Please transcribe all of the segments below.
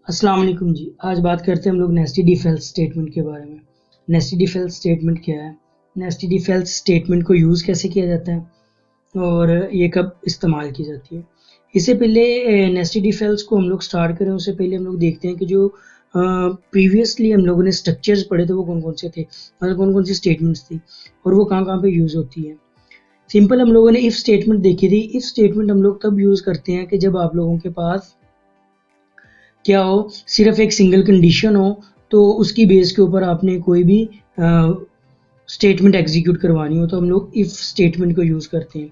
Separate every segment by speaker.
Speaker 1: अस्सलाम वालेकुम जी। आज बात करते हैं हम लोग नेस्टेड इफ एल्स स्टेटमेंट के बारे में। नेस्टेड इफ एल्स स्टेटमेंट क्या है, नेस्टेड इफ एल्स स्टेटमेंट को यूज़ कैसे किया जाता है और ये कब इस्तेमाल की जाती है। इससे पहले नेस्टेड इफ एल्स को हम लोग स्टार्ट करें उससे पहले हम लोग देखते हैं कि जो प्रीवियसली हम लोगों ने स्ट्रक्चर्स पढ़े थे वो कौन कौन से थे, मतलब कौन कौन सी स्टेटमेंट्स थी और वो कहाँ कहाँ पे यूज़ होती है। सिंपल हम लोगों ने इफ़ स्टेटमेंट देखी थी। इफ़ स्टेटमेंट हम लोग तब यूज़ करते हैं कि जब आप लोगों के पास क्या हो, सिर्फ एक सिंगल कंडीशन हो, तो उसकी बेस के ऊपर आपने कोई भी स्टेटमेंट एग्जीक्यूट करवानी हो तो हम लोग इफ़ स्टेटमेंट को यूज़ करते हैं।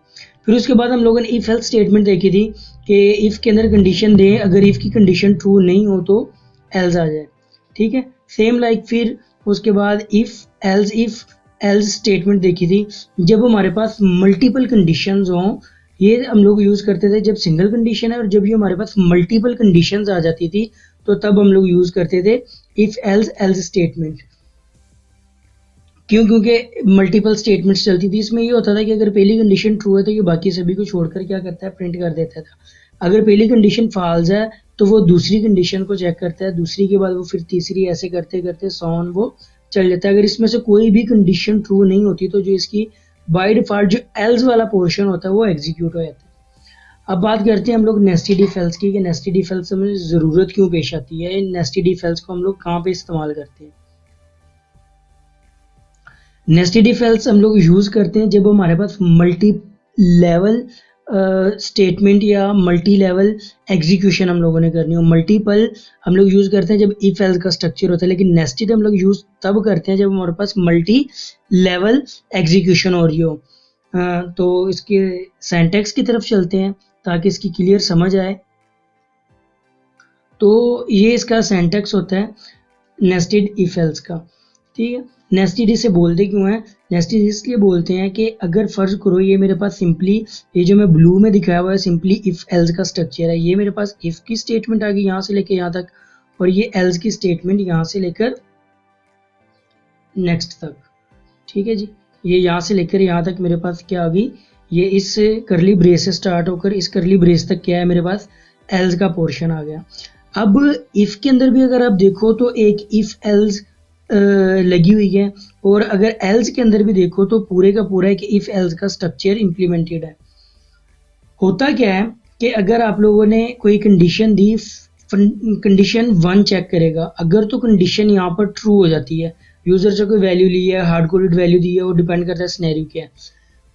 Speaker 1: फिर उसके बाद हम लोगों ने इफ़ एल्स स्टेटमेंट देखी थी कि इफ़ के अंदर कंडीशन दें, अगर इफ़ की कंडीशन ट्रू नहीं हो तो एल्स आ जाए। ठीक है, सेम लाइक फिर उसके बाद इफ़ एल्स स्टेटमेंट देखी थी जब हमारे पास मल्टीपल कंडीशंस हों। ये हम लोग यूज़ करते थे जब सिंगल कंडीशन है, और जब ये हमारे पास मल्टीपल कंडीशंस आ जाती थी तो तब हम लोग यूज़ करते थे इफ़ एल्स एल्स स्टेटमेंट। क्योंकि मल्टीपल स्टेटमेंट्स चलती थी। इसमें ये होता था कि अगर पहली कंडीशन ट्रू है तो ये बाकी सभी को छोड़कर क्या करता है, प्रिंट कर देता था। अगर पहली कंडीशन फॉल्स है तो वो दूसरी कंडीशन को चेक करता है, दूसरी के बाद वो फिर तीसरी, ऐसे करते करते सो ऑन वो चल जाता है। अगर इसमें से कोई भी कंडीशन ट्रू नहीं होती तो जो इसकी बाय डिफॉल्ट जो एल्स वाला पोर्शन होता है वो एग्जीक्यूट हो जाता है। अब बात करते हैं हम लोग नेस्टेड इफ एल्स की, कि नेस्टेड इफ एल्स में ज़रूरत क्यों पेश आती है, नेस्टेड इफ एल्स को हम लोग कहाँ पे इस्तेमाल करते हैं। नेस्टेड इफ एल्स हम लोग यूज़ करते हैं जब हमारे पास मल्टी लेवल स्टेटमेंट या मल्टी लेवल एग्जीक्यूशन हम लोगों ने करनी हो। मल्टीपल हम लोग यूज़ करते हैं जब इफ एल्स का स्ट्रक्चर होता है, लेकिन नेस्टेड हम लोग यूज़ तब करते हैं जब हमारे पास मल्टी लेवल एग्जीक्यूशन हो रही हो। तो इसके सिंटैक्स की तरफ चलते हैं ताकि इसकी क्लियर समझ आए। तो ये इसका सिंटैक्स होता है नेस्टेड इफ एल्स का। ठीक है, नेस्टेड इसे बोलते क्यों हैं, नेस्टेड इसलिए बोलते हैं कि अगर फ़र्ज़ करो ये मेरे पास सिंपली, ये जो मैं ब्लू में दिखाया हुआ है सिंपली इफ़ एल्स का स्ट्रक्चर है। ये मेरे पास इफ़ की स्टेटमेंट आ गई यहाँ से लेकर यहाँ तक, और ये एल्स की स्टेटमेंट यहाँ से लेकर नेक्स्ट तक। ठीक है जी, ये यहाँ से लेकर यहाँ तक मेरे पास क्या आ गई, ये इस करली ब्रेस से स्टार्ट होकर इस करली ब्रेस तक क्या है, मेरे पास एल्स का पोर्शन आ गया। अब इफ़ के अंदर भी अगर आप देखो तो एक इफ़ एल्स लगी हुई है, और अगर एल्स के अंदर भी देखो तो पूरे का पूरा एक इफ़ एल्स का स्ट्रक्चर इम्प्लीमेंटेड है। होता क्या है कि अगर आप लोगों ने कोई कंडीशन दी, कंडीशन 1 चेक करेगा, अगर तो कंडीशन यहाँ पर ट्रू हो जाती है, यूज़र से कोई वैल्यू ली है, हार्ड कोडेड वैल्यू दी है, वो डिपेंड करता है सिनेरियो क्या है।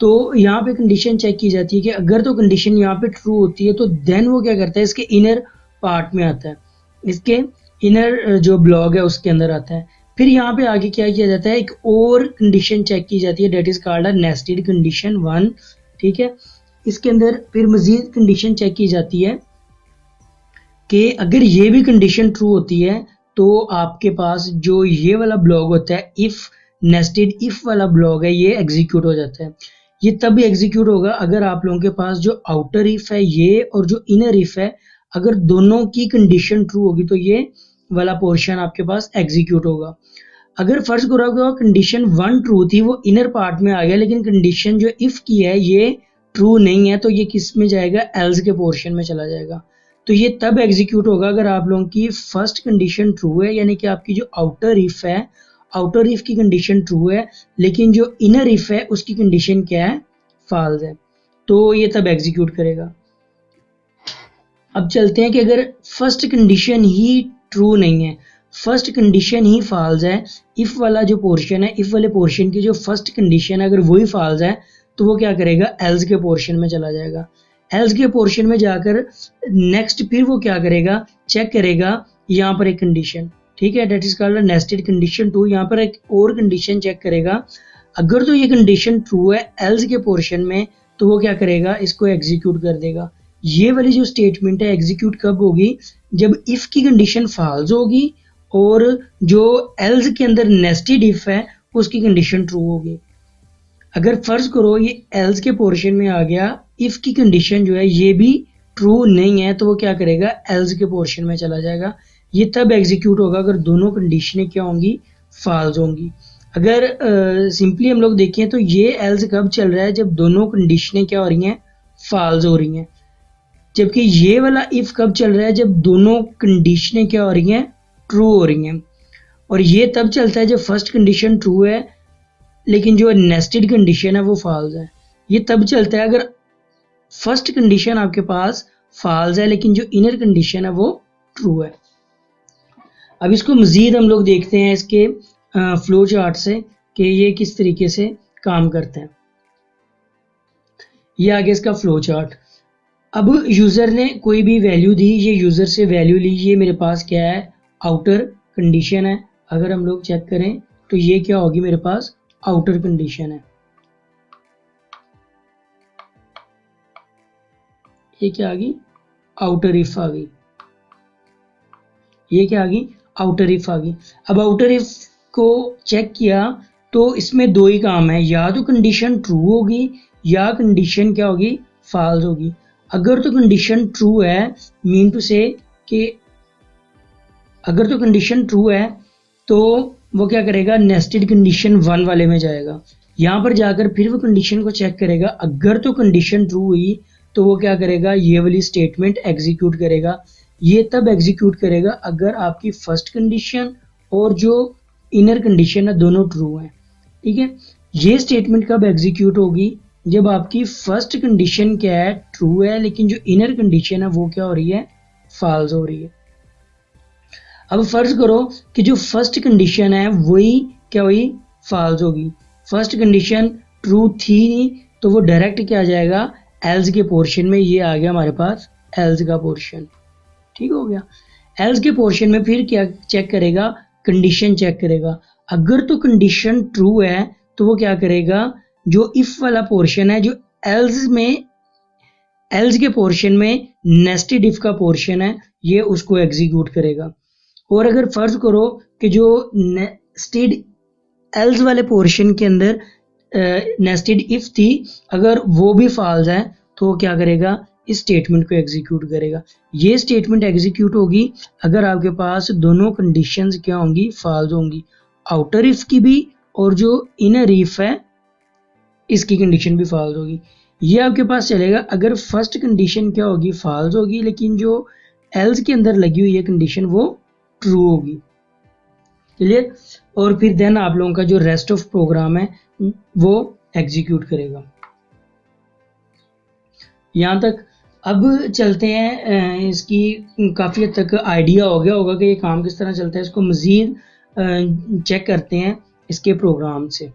Speaker 1: तो यहाँ पे कंडीशन चेक की जाती है कि अगर तो कंडीशन यहाँ पे ट्रू होती है तो देन वो क्या करता है, इसके इनर पार्ट में आता है, इसके इनर जो ब्लॉक है उसके अंदर आता है। फिर यहाँ पे आगे क्या किया जाता है, एक और कंडीशन चेक की जाती है, that is called a nested condition 1। ठीक है, इसके अंदर फिर मजीद कंडीशन चेक की जाती है कि अगर ये भी कंडीशन ट्रू होती है तो आपके पास जो ये वाला ब्लॉक होता है, इफ नेस्टेड इफ वाला ब्लॉक है, ये एग्जीक्यूट हो जाता है। ये तब एग्जीक्यूट होगा अगर आप लोगों के पास जो आउटर इफ है ये और जो इनर इफ है, अगर दोनों की कंडीशन ट्रू होगी तो ये वाला पोर्शन आपके पास एग्जीक्यूट होगा। अगर फर्ज करो कंडीशन 1 ट्रू थी, वो इनर पार्ट में आ गया, लेकिन कंडीशन जो इफ की है ये ट्रू नहीं है, तो ये किस में जाएगा, एल्स के पोर्शन में चला जाएगा। तो ये तब एग्जीक्यूट होगा अगर आप लोगों की फर्स्ट कंडीशन ट्रू है, यानी कि आपकी जो आउटर इफ है, आउटर इफ की कंडीशन ट्रू है, लेकिन जो इनर इफ है उसकी कंडीशन क्या है, फॉल्स है, तो ये तब एग्जीक्यूट करेगा। अब चलते हैं कि अगर फर्स्ट कंडीशन ही ट्रू नहीं है, फर्स्ट कंडीशन ही फॉल्स है, इफ वाला जो पोर्शन है, इफ वाले पोर्शन की जो फर्स्ट कंडीशन है अगर वही फॉल्स है तो वो क्या करेगा, एल्स के पोर्शन में चला जाएगा। एल्स के पोर्शन में जाकर नेक्स्ट फिर वो क्या करेगा, चेक करेगा यहाँ पर एक कंडीशन। ठीक है, that is called nested condition 2। यहाँ पर एक और कंडीशन चेक करेगा, अगर तो ये कंडीशन ट्रू है एल्स के पोर्शन में तो वो क्या करेगा, इसको एग्जीक्यूट कर देगा। ये वाली जो स्टेटमेंट है एग्जीक्यूट कब होगी, जब इफ की कंडीशन फॉल्स होगी और जो एल्स के अंदर नेस्टेड इफ है उसकी कंडीशन ट्रू होगी। अगर फर्ज करो ये एल्स के पोर्शन में आ गया, इफ की कंडीशन जो है ये भी ट्रू नहीं है, तो वो क्या करेगा, एल्स के पोर्शन में चला जाएगा। ये तब एग्जीक्यूट होगा अगर दोनों कंडीशनें क्या होंगी, फॉल्स होंगी। अगर सिंपली हम लोग देखें तो ये एल्स कब चल रहा है, जब दोनों कंडीशनें क्या हो रही हैं, फॉल्स हो रही हैं। जबकि ये वाला इफ कब चल रहा है, जब दोनों कंडीशनें क्या हो रही हैं, ट्रू हो रही हैं। और ये तब चलता है जब फर्स्ट कंडीशन ट्रू है लेकिन जो नेस्टेड कंडीशन है वो फॉल्स है। ये तब चलता है अगर फर्स्ट कंडीशन आपके पास फॉल्स है लेकिन जो इनर कंडीशन है वो ट्रू है। अब इसको मजीद हम लोग देखते हैं इसके फ्लो चार्ट से कि ये किस तरीके से काम करते हैं। ये आगे इसका फ्लो चार्ट। अब यूज़र ने कोई भी वैल्यू दी, ये यूज़र से वैल्यू ली, ये मेरे पास क्या है, आउटर कंडीशन है। अगर हम लोग चेक करें तो ये क्या होगी, मेरे पास आउटर कंडीशन है। ये क्या आ गई, आउटर इफ आ गई। ये क्या आ गई, आउटर इफ आ गई। अब आउटर इफ को चेक किया तो इसमें दो ही काम है, या तो कंडीशन ट्रू होगी या कंडीशन क्या होगी, फॉल्स होगी। अगर तो कंडीशन ट्रू है, मीन टू से कि अगर तो कंडीशन ट्रू है तो वो क्या करेगा, नेस्टेड कंडीशन 1 वाले में जाएगा। यहाँ पर जाकर फिर वो कंडीशन को चेक करेगा। अगर तो कंडीशन ट्रू हुई तो वो क्या करेगा, ये वाली स्टेटमेंट एग्जीक्यूट करेगा। ये तब एग्जीक्यूट करेगा अगर आपकी फर्स्ट कंडीशन और जो इनर कंडीशन है दोनों ट्रू हैं। ठीक है, ये स्टेटमेंट कब एग्जीक्यूट होगी, जब आपकी फर्स्ट कंडीशन क्या है, ट्रू है, लेकिन जो इनर कंडीशन है वो क्या हो रही है, फॉल्स हो रही है। अब फर्ज करो कि जो फर्स्ट कंडीशन है वही क्या हुई, फॉल्स होगी। फर्स्ट कंडीशन ट्रू थी नहीं तो वो डायरेक्ट क्या आ जाएगा, एल्स के पोर्शन में। ये आ गया हमारे पास एल्स का पोर्शन। ठीक हो गया। एल्स के पोर्शन में फिर क्या चेक करेगा, कंडीशन चेक करेगा। अगर तो कंडीशन ट्रू है तो वो क्या करेगा, जो इफ वाला पोर्शन है, जो एल्स के पोर्शन में नेस्टेड इफ का पोर्शन है, ये उसको एग्जीक्यूट करेगा। और अगर फर्ज करो कि जो नेस्टेड एल्स वाले पोर्शन के अंदर नेस्टेड इफ थी, अगर वो भी फॉल्स है तो वो क्या करेगा, इस स्टेटमेंट को एग्जीक्यूट करेगा। ये स्टेटमेंट एग्जीक्यूट होगी अगर आपके पास दोनों कंडीशंस क्या होंगी, फॉल्स होंगी, आउटर इफ की भी और जो इनर इफ है इसकी कंडीशन भी फॉल्स होगी। ये आपके पास चलेगा अगर फर्स्ट कंडीशन क्या होगी, फॉल्स होगी, लेकिन जो एल्स के अंदर लगी हुई है कंडीशन वो ट्रू होगी। क्लियर। और फिर देन आप लोगों का जो रेस्ट ऑफ प्रोग्राम है वो एग्जीक्यूट करेगा। यहाँ तक अब चलते हैं, इसकी काफ़ी हद तक आइडिया हो गया होगा कि ये काम किस तरह चलता है। इसको मज़ीद चेक करते हैं इसके प्रोग्राम से।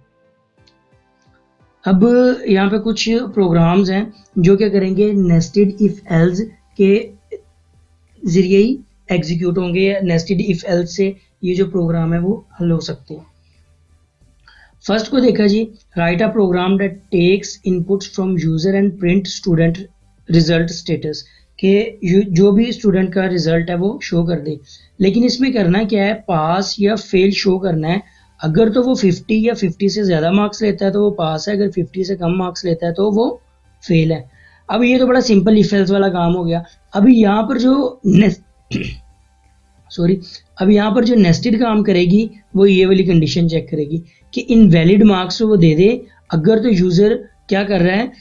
Speaker 1: अब यहाँ पे कुछ प्रोग्राम्स हैं जो क्या करेंगे, नेस्टेड इफ एल्स के ज़रिए ही एग्जीक्यूट होंगे। नेस्टेड इफ एल्स से ये जो प्रोग्राम है वो हल हो सकते हैं। फर्स्ट को देखा जी, write a program that takes inputs from user and print student result status, के जो भी स्टूडेंट का रिजल्ट है वो शो कर दे। लेकिन इसमें करना क्या है, पास या फेल शो करना है। अगर तो वो 50 या 50 से ज़्यादा मार्क्स लेता है तो वो पास है, अगर 50 से कम मार्क्स लेता है तो वो फेल है। अब ये तो बड़ा सिंपल इफ एल्स वाला काम हो गया। अभी यहाँ पर जो अब यहाँ पर जो नेस्टेड काम करेगी वो ये वाली कंडीशन चेक करेगी कि इनवैलिड मार्क्स वो दे दे अगर तो यूज़र क्या कर रहा है,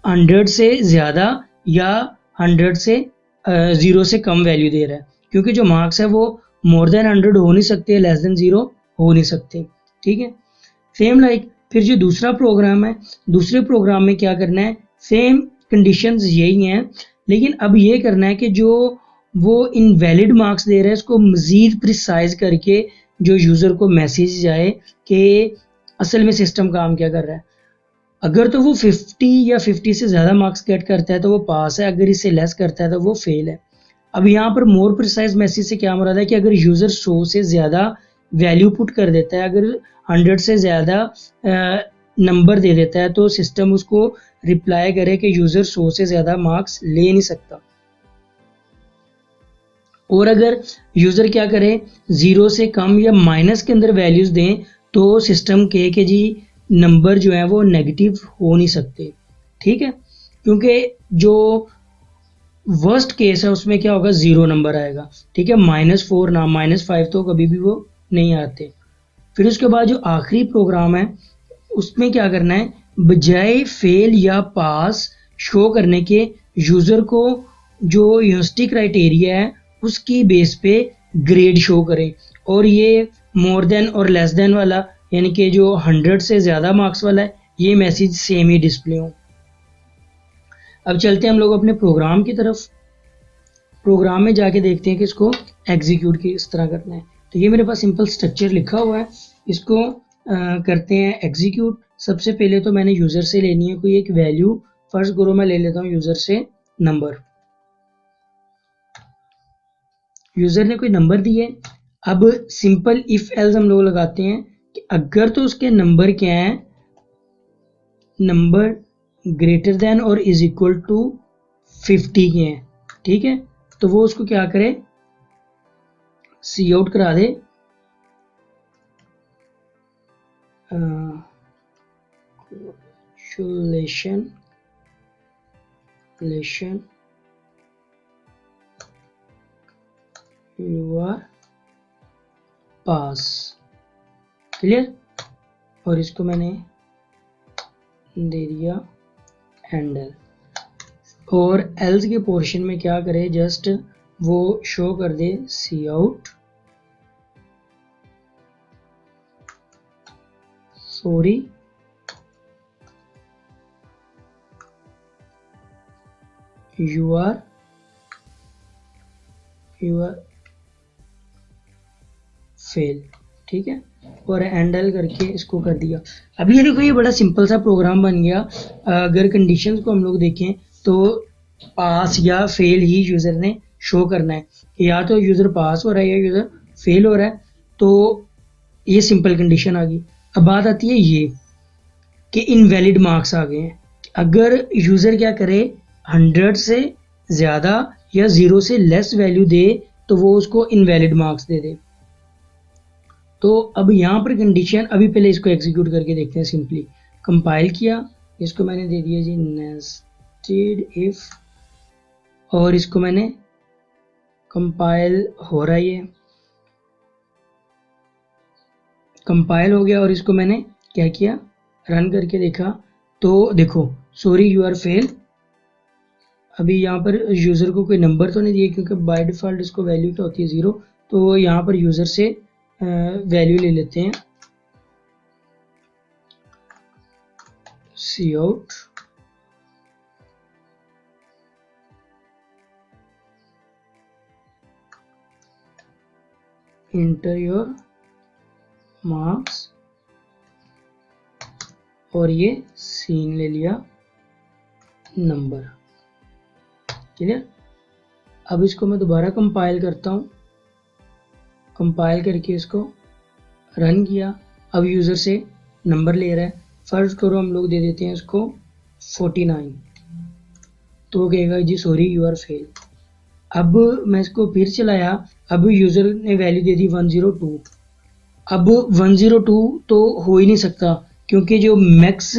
Speaker 1: 100 से ज़्यादा या 100 से 0 से कम वैल्यू दे रहा है। क्योंकि जो मार्क्स है वो मोर देन 100 हो नहीं सकते, लेस देन 0 हो नहीं सकते। ठीक है, सेम लाइक फिर जो दूसरा प्रोग्राम है, दूसरे प्रोग्राम में क्या करना है, सेम कंडीशंस यही हैं, लेकिन अब ये करना है कि जो वो इनवैलिड मार्क्स दे रहा है इसको मज़ीद प्रिसाइज करके जो यूज़र को मैसेज जाए कि असल में सिस्टम काम क्या कर रहा है। अगर तो वो 50 या 50 से ज़्यादा मार्क्स गेट करता है तो वो पास है, अगर इससे लेस करता है तो वो फेल है। अब यहाँ पर मोर प्रिसाइज मैसेज से क्या मुराद है कि अगर यूज़र 100 से ज़्यादा वैल्यू पुट कर देता है, अगर 100 से ज़्यादा नंबर दे देता है तो सिस्टम उसको रिप्लाई करे कि यूज़र 100 से ज़्यादा मार्क्स ले नहीं सकता। और अगर यूज़र क्या करे, 0 से कम या माइनस के अंदर वैल्यूज़ दें तो सिस्टम कहे कि जी नंबर जो है वो नेगेटिव हो नहीं सकते। ठीक है, क्योंकि जो वर्स्ट केस है उसमें क्या होगा, 0 नंबर आएगा। ठीक है, -4 ना -5 तो कभी भी वो नहीं आते। फिर उसके बाद जो आखिरी प्रोग्राम है उसमें क्या करना है, बजाय फेल या पास शो करने के यूज़र को जो यूनिवर्सिटी क्राइटेरिया है उसकी बेस पे ग्रेड शो करें, और ये मोर देन और लेस देन वाला यानी कि जो 100 से ज़्यादा मार्क्स वाला है ये मैसेज सेम ही डिस्प्ले हो। अब चलते हैं हम लोग अपने प्रोग्राम की तरफ। प्रोग्राम में जाके देखते हैं कि इसको एग्जीक्यूट किस तरह करना है। तो ये मेरे पास सिंपल स्ट्रक्चर लिखा हुआ है, इसको करते हैं एग्जीक्यूट। सबसे पहले तो मैंने यूज़र से लेनी है कोई एक वैल्यू। फर्स्ट करो मैं ले लेता हूँ यूज़र से नंबर। यूज़र ने कोई नंबर दिए। अब सिंपल इफ एल्स हम लोग लगाते हैं कि अगर तो उसके नंबर क्या है, नंबर ग्रेटर देन और इज इक्वल टू 50 के हैं, ठीक है, तो वो उसको क्या करे, सी आउट करा दे लेशन यू आर पास। क्लियर। और इसको मैंने दे दिया हैंडल। और एल्स के पोर्शन में क्या करे, जस्ट वो शो कर दे cout sorry you are fail, ठीक है, और हैंडल करके इसको कर दिया। अब ये देखो ये बड़ा सिंपल सा प्रोग्राम बन गया। अगर कंडीशंस को हम लोग देखें तो पास या फेल ही यूज़र ने शो करना है, या तो यूज़र पास हो रहा है या यूज़र फेल हो रहा है, तो ये सिंपल कंडीशन आ गई। अब बात आती है ये कि इनवैलिड मार्क्स आ गए हैं। अगर यूज़र क्या करे, 100 से ज़्यादा या 0 से लेस वैल्यू दे तो वो उसको इनवैलिड मार्क्स दे दे। तो अब यहाँ पर कंडीशन, अभी पहले इसको एग्जीक्यूट करके देखते हैं। सिंपली कंपाइल किया, इसको मैंने दे दिया जी नेस्टेड इफ, और इसको मैंने कंपाइल हो रहा है, ये कंपाइल हो गया, और इसको मैंने क्या किया, रन करके देखा तो देखो सॉरी यू आर फेल। अभी यहाँ पर यूज़र को कोई नंबर तो नहीं दिया क्योंकि बाय डिफ़ॉल्ट इसको वैल्यू क्या होती है 0, तो यहाँ पर यूज़र से वैल्यू ले लेते हैं सी आउट इंटर योर मार्क्स, और ये सीन ले लिया नंबर। क्लियर। अब इसको मैं दोबारा कंपाइल करता हूँ, कंपाइल करके इसको रन किया। अब यूज़र से नंबर ले रहा है, फर्ज करो हम लोग दे देते हैं इसको 49, तो कहेगा जी सॉरी यू आर फेल। अब मैं इसको फिर चलाया, अब यूज़र ने वैल्यू दे दी 102। अब 102 तो हो ही नहीं सकता क्योंकि जो मैक्स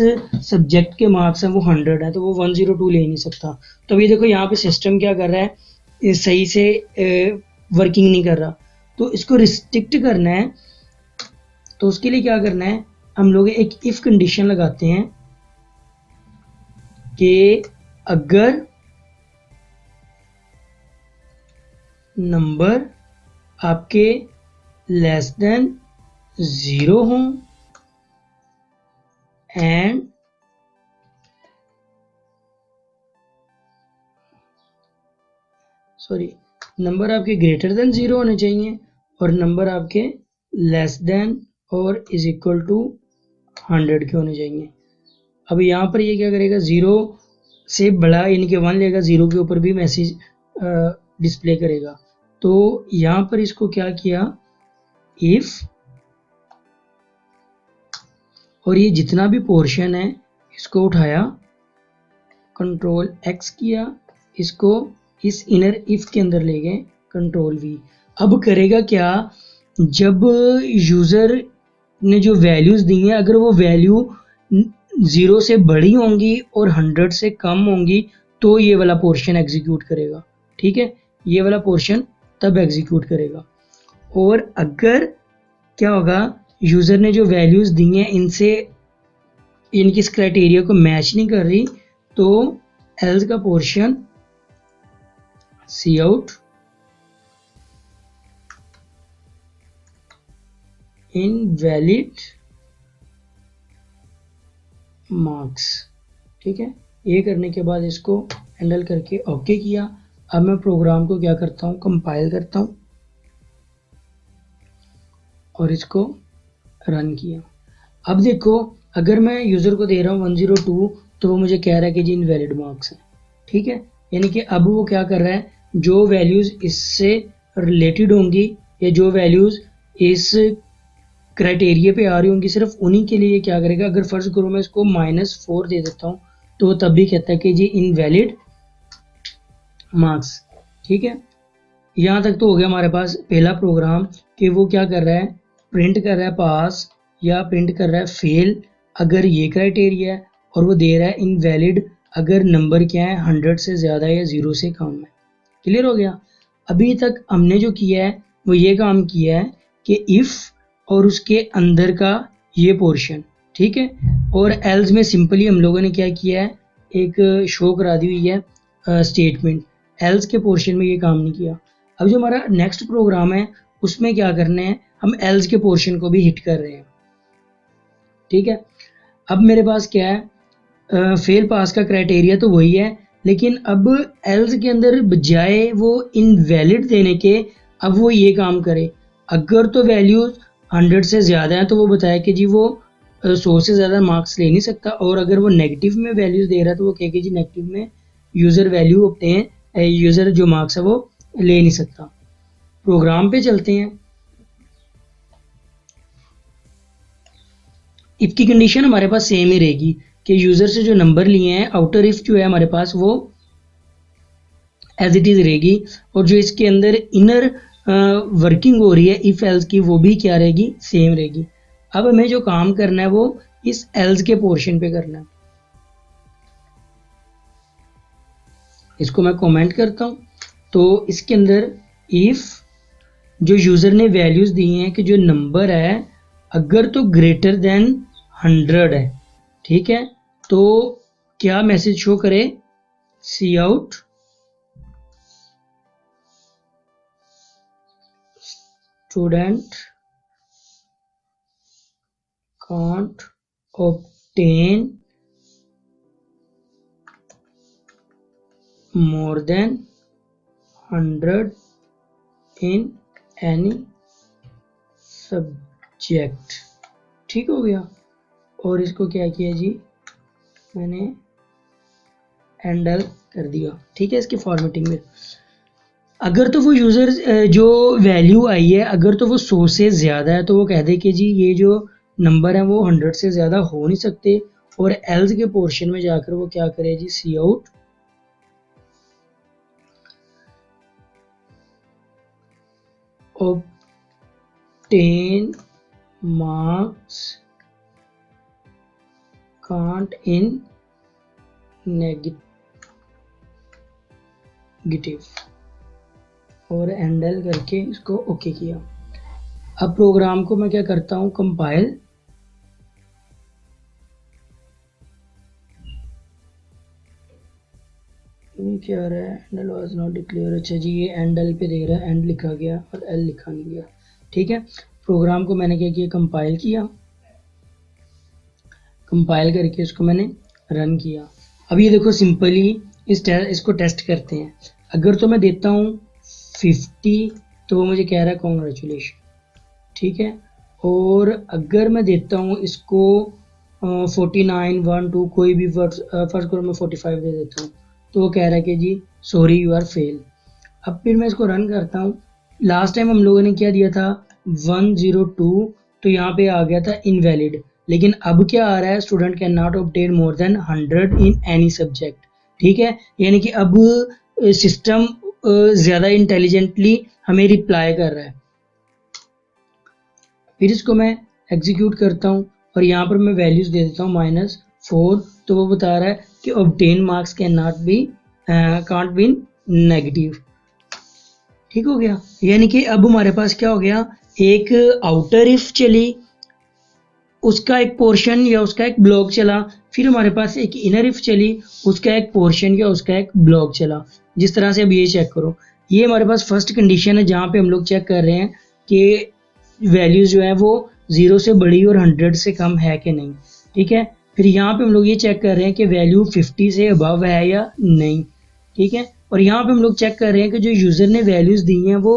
Speaker 1: सब्जेक्ट के मार्क्स हैं वो 100 है, तो वो 102 ले ही नहीं सकता। तो अभी देखो यहाँ पे सिस्टम क्या कर रहा है, सही से वर्किंग नहीं कर रहा, तो इसको रिस्ट्रिक्ट करना है। तो उसके लिए क्या करना है, हम लोग एक इफ कंडीशन लगाते हैं कि अगर नंबर आपके लेस देन 0 हों एंड नंबर आपके ग्रेटर देन 0 होने चाहिए और नंबर आपके लेस देन और इज इक्वल टू 100 के होने चाहिए। अब यहाँ पर ये क्या करेगा, 0 से बड़ा यानी कि 1 लेगा, 0 के ऊपर भी मैसेज डिस्प्ले करेगा। तो यहाँ पर इसको क्या किया, इफ, और ये जितना भी पोर्शन है इसको उठाया, कंट्रोल एक्स किया, इसको इस इनर इफ के अंदर ले गए, कंट्रोल वी। अब करेगा क्या, जब यूज़र ने जो वैल्यूज़ दी हैं अगर वो वैल्यू 0 से बड़ी होंगी और 100 से कम होंगी तो ये वाला पोर्शन एग्जीक्यूट करेगा। ठीक है, ये वाला पोर्शन तब एग्जीक्यूट करेगा। और अगर क्या होगा, यूज़र ने जो वैल्यूज़ दी हैं इनसे इनकी इस क्राइटेरिया को मैच नहीं कर रही तो एल्स का पोर्शन सी आउट इनवैलिड मार्क्स। ठीक है, ये करने के बाद इसको हैंडल करके ओके किया। अब मैं प्रोग्राम को क्या करता हूँ, कंपाइल करता हूँ और इसको रन किया। अब देखो, अगर मैं यूज़र को दे रहा हूँ 102 तो वो मुझे कह रहा है कि जी इनवैलिड मार्क्स है। ठीक है, यानी कि अब वो क्या कर रहा है, जो वैल्यूज़ इससे रिलेटेड होंगी या जो वैल्यूज़ इस क्राइटेरिया पे आ रही होंगी सिर्फ उन्हीं के लिए क्या करेगा। अगर फर्ज करो मैं इसको -4 दे देता हूँ तो वो तब भी कहता है कि जी इनवैलिड मार्क्स। ठीक है, यहाँ तक तो हो गया हमारे पास पहला प्रोग्राम कि वो क्या कर रहा है, प्रिंट कर रहा है पास या प्रिंट कर रहा है फेल अगर ये क्राइटेरिया है, और वो दे रहा है इनवैलिड अगर नंबर क्या है 100 से ज़्यादा या 0 से कम है। क्लियर हो गया। अभी तक हमने जो किया है वो ये काम किया है कि इफ़ और उसके अंदर का ये पोर्शन। ठीक है, और एल्स में सिंपली हम लोगों ने क्या किया है, एक शो करा दी हुई है स्टेटमेंट। एल्स के पोर्शन में ये काम नहीं किया। अब जो हमारा नेक्स्ट प्रोग्राम है उसमें क्या करना है, हम एल्स के पोर्शन को भी हिट कर रहे हैं। ठीक है, अब मेरे पास क्या है, फेल पास का क्राइटेरिया तो वही है, लेकिन अब एल्स के अंदर बजाय वो इनवैलिड देने के अब वो ये काम करे, अगर तो वैल्यूज 100 से ज़्यादा है तो वो बताया कि जी वो 100 से ज़्यादा मार्क्स ले नहीं सकता, और अगर वो नेगेटिव में वैल्यूज दे रहा है तो वो कहे कि जी नेगेटिव में यूज़र वैल्यू अपने यूज़र जो मार्क्स है वो ले नहीं सकता। प्रोग्राम पे चलते हैं। इफ की कंडीशन हमारे पास सेम ही रहेगी कि यूज़र से जो नंबर लिए हैं, आउटर इफ जो है हमारे पास वो एज इट इज़ रहेगी, और जो इसके अंदर इनर वर्किंग हो रही है इफ एल्स की वो भी क्या रहेगी, सेम रहेगी। अब हमें जो काम करना है वो इस एल्स के पोर्शन पे करना है। इसको मैं कमेंट करता हूँ। तो इसके अंदर इफ जो यूज़र ने वैल्यूज दी हैं कि जो नंबर है अगर तो ग्रेटर देन 100 है, ठीक है, तो क्या मैसेज शो करे, cout student can't obtain more than 100 in any subject। ठीक हो गया। और इसको क्या किया जी, मैंने हैंडल कर दिया। ठीक है, इसकी फॉर्मेटिंग में अगर तो वो यूज़र जो वैल्यू आई है अगर तो वो 100 से ज़्यादा है तो वो कह दे कि जी ये जो नंबर है वो 100 से ज़्यादा हो नहीं सकते, और एल्स के पोर्शन में जाकर वो क्या करे जी, cout obtain marks can't in negative, और हैंडल करके इसको ओके किया। अब प्रोग्राम को मैं क्या करता हूँ, कंपाइल। क्या रहा है, हैंडल वाज नॉट डिक्लेयर। अच्छा जी, ये हैंडल पे दे रहा है, एंड लिखा गया और एल लिखा नहीं गया। ठीक है, प्रोग्राम को मैंने क्या किया, कंपाइल किया। कंपाइल करके इसको मैंने रन किया। अब ये देखो सिंपली इसको टेस्ट करते हैं। अगर तो मैं देता हूँ 50 तो वो मुझे कह रहा है कॉन्ग्रेचुलेशन। ठीक है, और अगर मैं देता हूँ इसको 49 1 2 कोई भी वर्ड, फर्स्ट करो मैं 45 दे देता हूँ तो वो कह रहा है कि जी सॉरी यू आर फेल। अब फिर मैं इसको रन करता हूँ। लास्ट टाइम हम लोगों ने क्या दिया था 102, तो यहाँ पे आ गया था इनवैलिड, लेकिन अब क्या आ रहा है, student can not obtain more than 100 in any subject. ठीक है, यानी कि अब सिस्टम ज़्यादा इंटेलिजेंटली हमें रिप्लाई कर रहा है। फिर इसको मैं एग्जीक्यूट करता हूँ और यहाँ पर मैं वैल्यूज दे देता हूँ -4, तो वो बता रहा है कि obtain marks can not be can't be negative. ठीक हो गया, यानी कि अब हमारे पास क्या हो गया, एक आउटर इफ चली, उसका एक पोर्शन या उसका एक ब्लॉक चला, फिर हमारे पास एक इनर इफ चली, उसका एक पोर्शन या उसका एक ब्लॉक चला। जिस तरह से अब ये चेक करो, ये हमारे पास फर्स्ट कंडीशन है जहाँ पे हम लोग चेक कर रहे हैं कि वैल्यूज जो है वो 0 से बड़ी और 100 से कम है कि नहीं। ठीक है, फिर यहाँ पे हम लोग ये चेक कर रहे हैं कि वैल्यू 50 से अबव है या नहीं। ठीक है, और यहाँ पे हम लोग चेक कर रहे हैं कि जो यूजर ने वैल्यूज दी हैं वो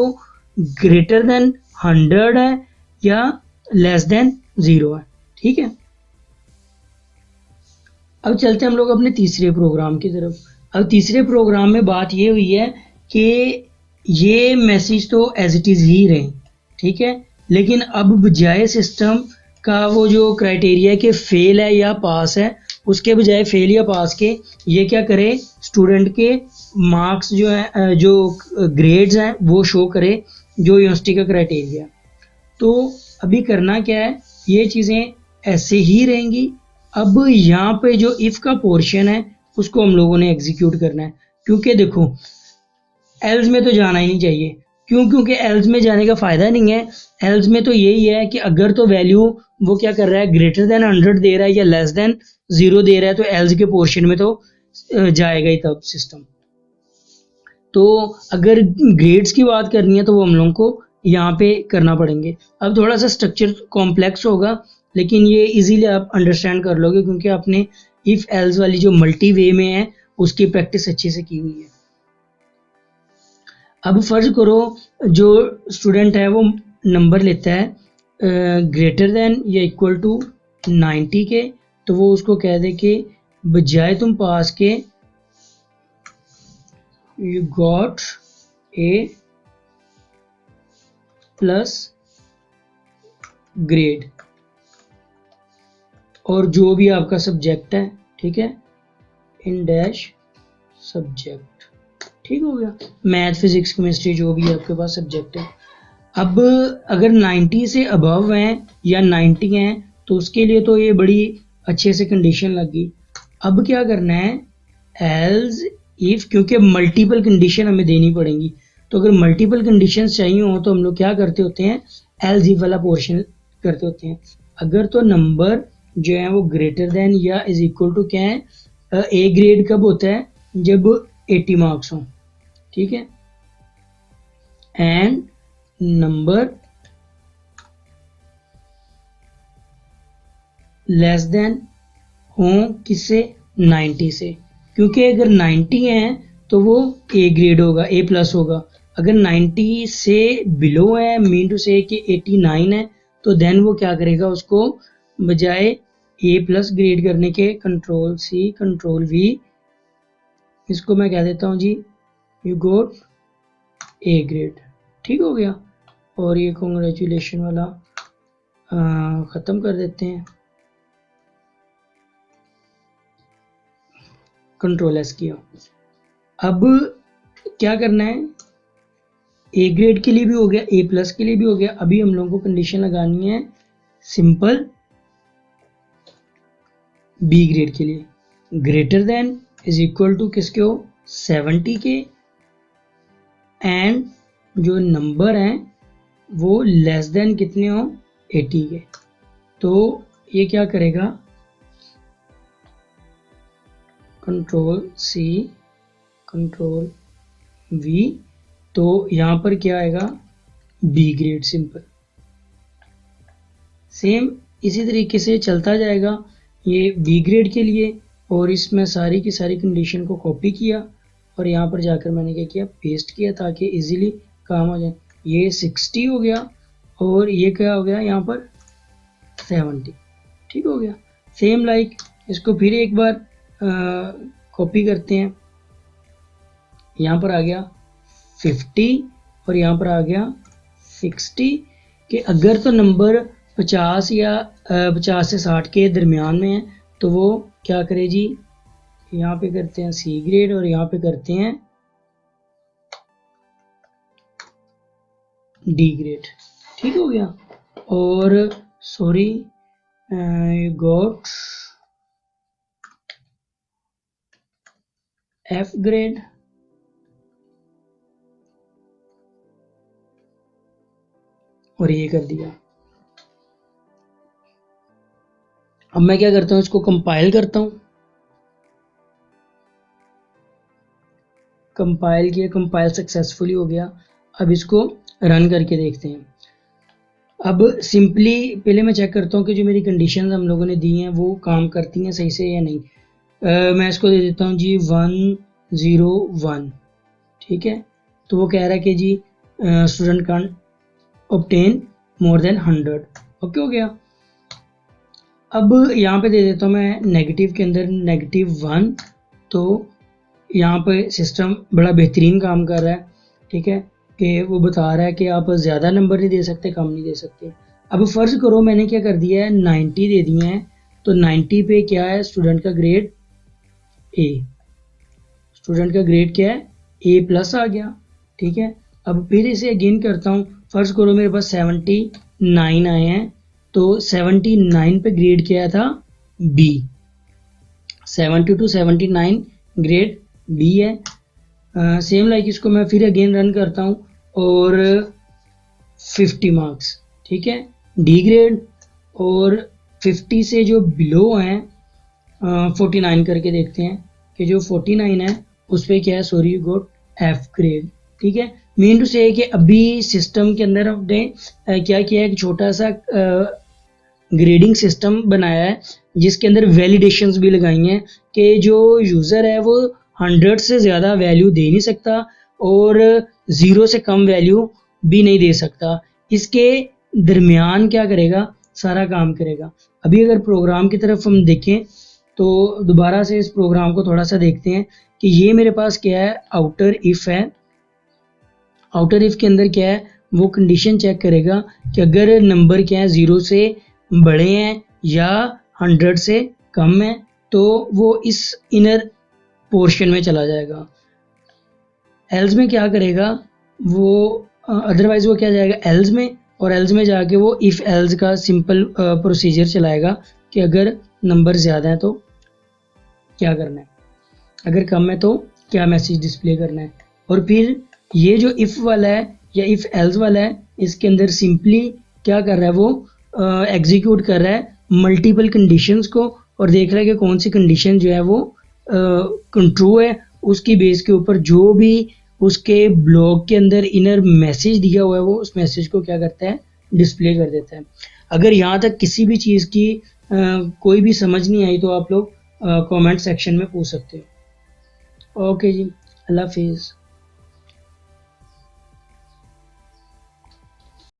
Speaker 1: ग्रेटर देन 100 है या लेस देन 0 है। ठीक है, अब चलते हैं हम लोग अपने तीसरे प्रोग्राम की तरफ। अब तीसरे प्रोग्राम में बात ये हुई है कि ये मैसेज तो एज इट इज़ ही रहे, ठीक है, लेकिन अब बजाय सिस्टम का वो जो क्राइटेरिया है कि फेल है या पास है, उसके बजाय फेल या पास के ये क्या करे, स्टूडेंट के मार्क्स जो है, जो ग्रेड्स हैं वो शो करे जो यूनिवर्सिटी का क्राइटेरिया। तो अभी करना क्या है, ये चीज़ें ऐसे ही रहेंगी। अब यहाँ पे जो इफ़ का पोर्शन है उसको हम लोगों ने एग्जीक्यूट करना है, क्योंकि देखो एल्स में तो जाना ही नहीं चाहिए। क्यों? क्योंकि एल्स में जाने का फ़ायदा नहीं है। एल्स में तो यही है कि अगर तो वैल्यू वो क्या कर रहा है, ग्रेटर देन 100 दे रहा है या लेस देन 0 दे रहा है, तो एल्स के पोर्शन में तो जाएगा ही तब सिस्टम। तो अगर ग्रेड्स की बात करनी है तो वो हम लोगों को यहाँ पे करना पड़ेंगे। अब थोड़ा सा स्ट्रक्चर कॉम्प्लेक्स होगा, लेकिन ये इजीली आप अंडरस्टैंड कर लोगे क्योंकि आपने इफ एल्स वाली जो मल्टी वे में है उसकी प्रैक्टिस अच्छे से की हुई है। अब फर्ज करो जो स्टूडेंट है वो नंबर लेता है ग्रेटर देन या इक्वल टू 90 के, तो वो उसको कह दे कि बजाय तुम पास के you got a plus grade, और जो भी आपका सब्जेक्ट है, ठीक है, इन डैश सब्जेक्ट। ठीक हो गया, मैथ फिजिक्स केमिस्ट्री जो भी आपके पास सब्जेक्ट है। अब अगर 90 से अबव हैं या 90 हैं तो उसके लिए तो ये बड़ी अच्छे से कंडीशन लगी। अब क्या करना है, एल्स इफ, क्योंकि मल्टीपल कंडीशन हमें देनी पड़ेंगी, तो अगर मल्टीपल कंडीशन चाहिए हो तो हम लोग क्या करते होते हैं, एल्स इफ वाला पोर्शन करते होते हैं। अगर तो नंबर जो है वो ग्रेटर देन या इज इक्वल टू क्या है, ए ग्रेड कब होता है, जब 80 मार्क्स हो, ठीक है, एंड नंबर लेस देन हो किससे, 90 से, क्योंकि अगर 90 है तो वो ए ग्रेड होगा, ए प्लस होगा। अगर 90 से बिलो है, मीन टू से कि 89 है, तो देन वो क्या करेगा, उसको बजाय ए प्लस ग्रेड करने के कंट्रोल सी कंट्रोल वी, इसको मैं कह देता हूँ जी यू गोट ए ग्रेड। ठीक हो गया, और ये कॉन्ग्रेचुलेशन वाला ख़त्म कर देते हैं, कंट्रोल एस किया। अब क्या करना है, ए ग्रेड के लिए भी हो गया, ए प्लस के लिए भी हो गया। अभी हम लोगों को कंडीशन लगानी है सिंपल बी ग्रेड के लिए, greater than is equal to किसके हो, 70 के, एंड जो नंबर हैं वो लेस देन कितने हो, 80 के। तो ये क्या करेगा, कंट्रोल सी कंट्रोल वी, तो यहाँ पर क्या आएगा, बी ग्रेड सिंपल। सेम इसी तरीके से चलता जाएगा ये बी ग्रेड के लिए, और इसमें सारी की सारी कंडीशन को कॉपी किया और यहाँ पर जाकर मैंने क्या किया, पेस्ट किया ताकि इजीली काम हो जाए। ये 60 हो गया और ये क्या हो गया यहाँ पर 70। ठीक हो गया, सेम लाइक इसको फिर एक बार कॉपी करते हैं। यहाँ पर आ गया 50 और यहाँ पर आ गया 60 कि अगर तो नंबर 50 या 50 से 60 के दरमियान में है तो वो क्या करे जी, यहाँ पे करते हैं सी ग्रेड और यहाँ पे करते हैं डी ग्रेड। ठीक हो गया, और सॉरी गॉट एफ ग्रेड, और ये कर दिया। अब मैं क्या करता हूँ, इसको कंपाइल करता हूँ। कंपाइल किया, कंपाइल सक्सेसफुली हो गया। अब इसको रन करके देखते हैं। अब सिंपली पहले मैं चेक करता हूँ कि जो मेरी कंडीशन हम लोगों ने दी हैं वो काम करती हैं सही से या नहीं। मैं इसको दे देता हूँ जी 101, ठीक है। तो वो कह रहा है कि जी student can't obtain more than 100, okay हो गया। अब यहाँ पे दे देता हूँ मैं नेगेटिव के अंदर -1, तो यहाँ पे सिस्टम बड़ा बेहतरीन काम कर रहा है, ठीक है, कि वो बता रहा है कि आप ज़्यादा नंबर नहीं दे सकते, कम नहीं दे सकते। अब फ़र्ज़ करो मैंने क्या कर दिया है, 90 दे दिए हैं, तो 90 पे क्या है, स्टूडेंट का ग्रेड ए, स्टूडेंट का ग्रेड क्या है, A+ आ गया, ठीक है। अब फिर इसे अगेन करता हूँ, फ़र्ज़ करो मेरे पास 79 आए हैं, तो 79 पे ग्रेड क्या था, B, 70 to 79 ग्रेड B है। सेम लाइक इसको मैं फिर अगेन रन करता हूँ और 50 मार्क्स, ठीक है, डी ग्रेड। और 50 से जो बिलो हैं 49 करके देखते हैं कि जो 49 है उस पर क्या है, सॉरी गोट F ग्रेड, ठीक है। मीन टू से कि अभी सिस्टम के अंदर हमने क्या किया है, एक छोटा सा ग्रेडिंग सिस्टम बनाया है जिसके अंदर वैलिडेशंस भी लगाई हैं कि जो यूज़र है वो 100 से ज़्यादा वैल्यू दे नहीं सकता और 0 से कम वैल्यू भी नहीं दे सकता। इसके दरमियान क्या करेगा, सारा काम करेगा। अभी अगर प्रोग्राम की तरफ हम देखें तो दोबारा से इस प्रोग्राम को थोड़ा सा देखते हैं कि ये मेरे पास क्या है, आउटर इफ़ है। आउटर इफ़ के अंदर क्या है, वो कंडीशन चेक करेगा कि अगर नंबर क्या है 0 से बड़े हैं या 100 से कम है तो वो इस इनर पोर्शन में चला जाएगा। एल्स में क्या करेगा वो, अदरवाइज वो क्या जाएगा एल्स में, और एल्स में जाके वो इफ़ एल्स का सिंपल प्रोसीजर चलाएगा कि अगर नंबर ज़्यादा है तो क्या करना है, अगर कम है तो क्या मैसेज डिस्प्ले करना है। और फिर ये जो इफ़ वाला है या इफ़ एल्स वाला है, इसके अंदर सिंपली क्या कर रहा है, वो एग्जीक्यूट कर रहा है मल्टीपल कंडीशंस को और देख रहा है कि कौन सी कंडीशन जो है वो ट्रू है। उसकी बेस के ऊपर जो भी उसके ब्लॉक के अंदर इनर मैसेज दिया हुआ है वो उस मैसेज को क्या करता है, डिस्प्ले कर देता है। अगर यहाँ तक किसी भी चीज़ की कोई भी समझ नहीं आई तो आप लोग कमेंट सेक्शन में पूछ सकते हो। ओके जी, अल्लाह हाफिज़।